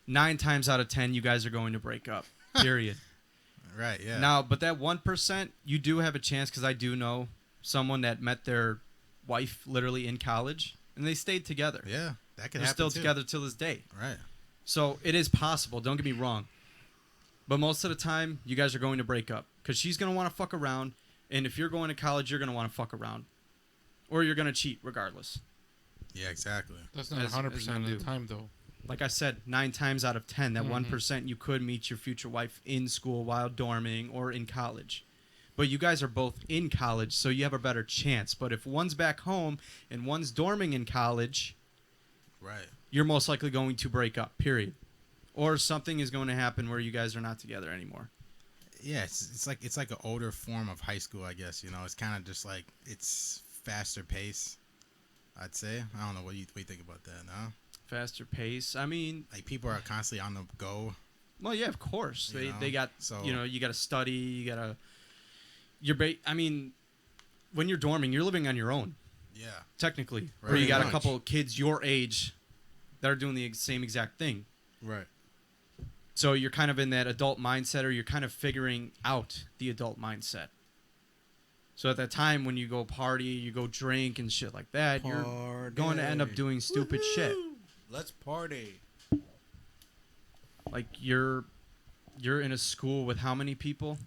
9 times out of 10, you guys are going to break up. Period. Right. Yeah. Now, but that 1%, you do have a chance, because I do know someone that met their wife literally in college and they stayed together. Yeah, that could They're happen still too. together till this day. Right. So it is possible. Don't get me wrong. But most of the time, you guys are going to break up, because she's going to want to fuck around. And if you're going to college, you're going to want to fuck around. Or you're going to cheat regardless. Yeah. Exactly. That's not As 100% men of the do. time, though. Like I said, 9 times out of 10, that Mhm. 1%, you could meet your future wife in school while dorming or in college. But you guys are both in college, so you have a better chance. But if one's back home and one's dorming in college, Right. you're most likely going to break up, period. Or something is going to happen where you guys are not together anymore. Yeah, it's like an older form of high school, I guess. It's kind of just like it's faster pace, I'd say. I don't know what you think about that. No, Faster pace. I mean, like people are constantly on the go. well, yeah, of course. You know, They got, so- you got to study. You got to, I mean, when you're dorming, you're living on your own, Yeah, technically. Right. Or you got Pretty a couple kids your age that are doing the same exact thing. Right. So you're kind of in that adult mindset, or you're kind of figuring out the adult mindset. So at that time when you go party, you go drink and shit like that, you're going to end up doing stupid shit. Let's party. Like you're in a school with how many people?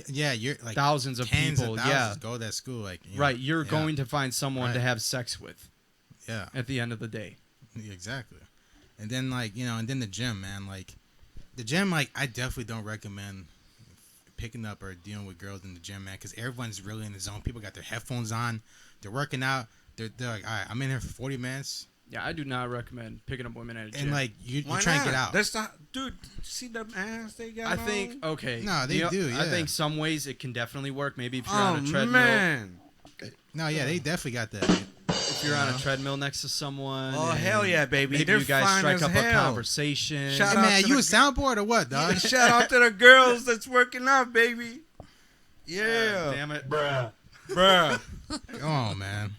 yeah, you're like Thousands of tens people. of Yeah. thousands go to that school, like Right, you're yeah, going to find someone to Right. have sex with yeah, at the end of the day. exactly. And then like and then the gym, man, like the gym, like I definitely don't recommend picking up or dealing with girls in the gym, man, because everyone's really in the zone. People got their headphones on, they're working out, they're like, all right, I'm in here for 40 minutes, Yeah, I do not recommend picking up women at a gym. and like you're Why trying not? to get out. That's not, dude. See them ass they got. I think, okay. No, they do, I yeah. think some ways it can definitely work. Maybe if you're Oh on a treadmill. man. No, yeah, they definitely got that. If you're on a treadmill next to someone. Oh and hell yeah, baby. Maybe They're you guys fine strike as up a hell. conversation. Shout Hey, out man, to you the- a soundboard or what, dog? Shout out to the girls that's working out, baby. Yeah. Damn it. Bruh. Oh man.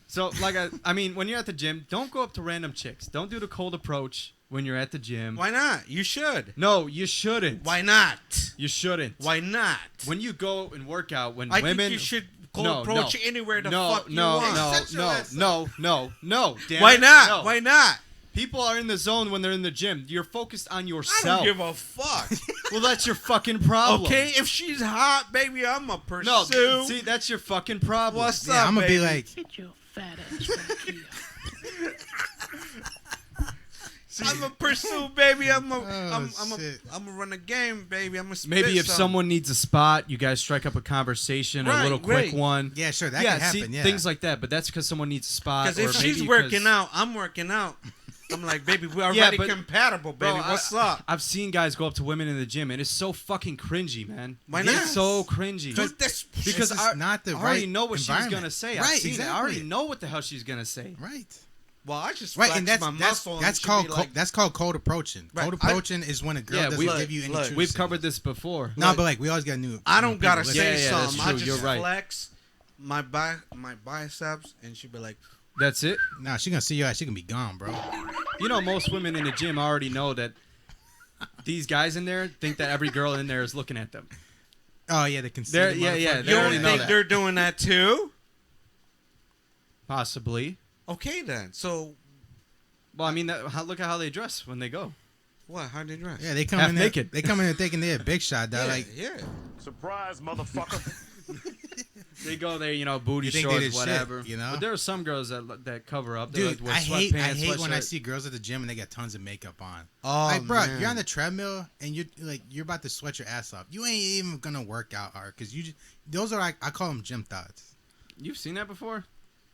So, like, I mean, when you're at the gym, don't go up to random chicks. Don't do the cold approach when you're at the gym. Why not? You should. No, you shouldn't. Why not? You shouldn't. Why not? When you go and work out, when I women. think you should go No, approach no. anywhere the no, fuck you no, want. no, Shut your no, ass no, no, no. Damn Why it, not? no. Why not? People are in the zone when they're in the gym. You're focused on I yourself. don't give a fuck. Well, that's your fucking problem. Okay, if she's hot, baby, I'm a pursue. No, see, that's your fucking problem. What's Yeah, up, I'm gonna baby? be like, Get your fat ass back here. I'm a pursue, baby. I'm shit. a run a game, baby. I'm a spit Maybe if some. someone needs a spot, you guys strike up a conversation, a Right, little quick right. one. yeah, sure, that yeah, could happen. see, Yeah, things like that. But that's because someone needs a spot. Because if or she's maybe working 'cause- out, I'm working out. I'm like, baby, we're Yeah, already but- compatible, baby. Bro, What's up? I've seen guys go up to women in the gym, and it's so fucking cringy, man. Why It's not? so cringy. Dude, that's Because This is I, not the I already right know what she's environment. gonna say. Right, I've seen it. I already exactly. know what the hell she's gonna say. right. well, I just Right, flex and that's my muscle. and that's she'd called be like, that's called cold approaching. Right, Cold I- approaching is when a girl Yeah, doesn't we've- give you any look, true We've signals. covered this before. No, but like we always got new. I don't gotta people say listening. Yeah, that's something. true. I just You're right. flex my biceps, and she'd be like, That's it. Nah, she gonna see your ass. She gonna be gone, bro. You know, most women in the gym already know that these guys in there think that every girl in there is looking at them. Oh yeah, the They're- conceited yeah, yeah, motherfucker. they you already don't know think that. they're doing that too? Possibly. Okay, then. So Well, I mean, look at how they dress when they go. what? How they dress? Yeah, they come Half in there, naked. They come in there thinking they're a big shot. Dog. yeah, Like yeah. Surprise, motherfucker. They go there, you know, booty You think they shorts, did shit, whatever. you know? But there are some girls that cover up. They dude, wear I hate sweatpants, when I sweatshirt. see girls at the gym and they got tons of makeup on. Oh, Like, bro, man. you're on the treadmill and you're about to sweat your ass off. You ain't even gonna work out hard because those are like I call them gym thoughts. You've seen that before?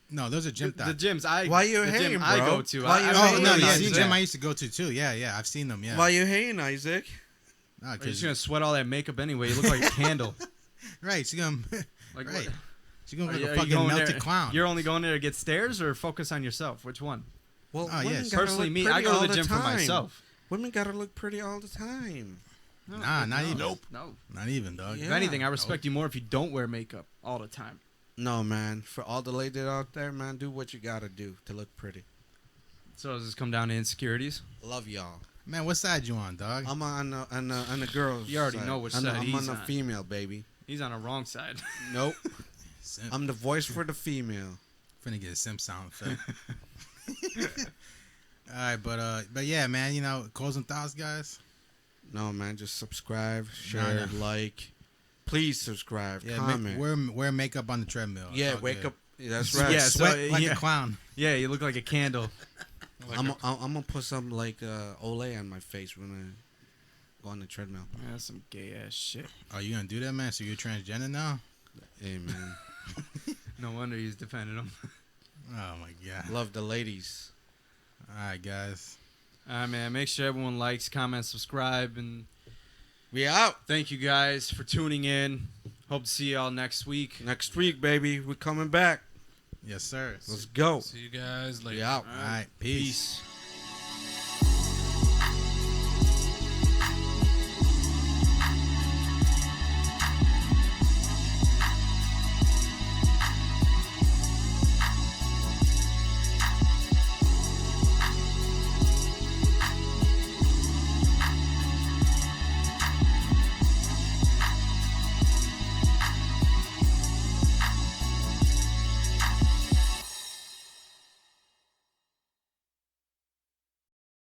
No, those are gym The thoughts. gyms Why you the hating, gym I bro? go to. Why you I've Oh hating, no, literally yeah, Isaac? the seen gym that. I used to go to too. Yeah, I've seen them. Yeah, Why you hating, Isaac? Nah, You're 'cause- just gonna sweat all that makeup anyway. You look like a candle. right. She's gonna Like right. what? She's gonna Are look you- like are a you fucking going melted there- clown. You're only going there to get stares or focus on yourself? Which one? Well, Oh, women yes. gotta Personally, look me, I pretty go all to the gym for time. myself. Women gotta look pretty all the time. Nah, not even. No. Not even, dog. Yeah. If anything, I respect you more if you don't wear makeup all the time. No, man. For all the ladies out there, man, do what you gotta do to look pretty. So does this come down to insecurities? Love y'all. Man, what side you on, dog? I'm on the girls. You already side. know which I'm side I'm he's on the on. female, baby. He's on the wrong side. Nope. Simp. I'm the voice for the female. Finna get a simp sound effect. All right, but yeah, man. You know, closing thoughts, guys. No, man. Just subscribe, share, No. like. Please subscribe. Yeah, comment. wear makeup on the treadmill. It's Yeah, all wake good. up. That's right. Yeah, so, Sweat like yeah. a clown. Yeah, you look like a candle. I'm gonna put some like Olay on my face when I go on the treadmill. Yeah, that's some gay ass shit. Are you gonna do that, man? So you're transgender now? Hey, man. No wonder he's defending him. Oh my god. Love the ladies. All right, guys. All right, man. Make sure everyone likes, comments, subscribe, and We out. thank you guys for tuning in. Hope to see y'all next week. Next week, baby. We're coming back. Yes, sir. Let's go. See you guys later. We out. All right. Peace. Peace.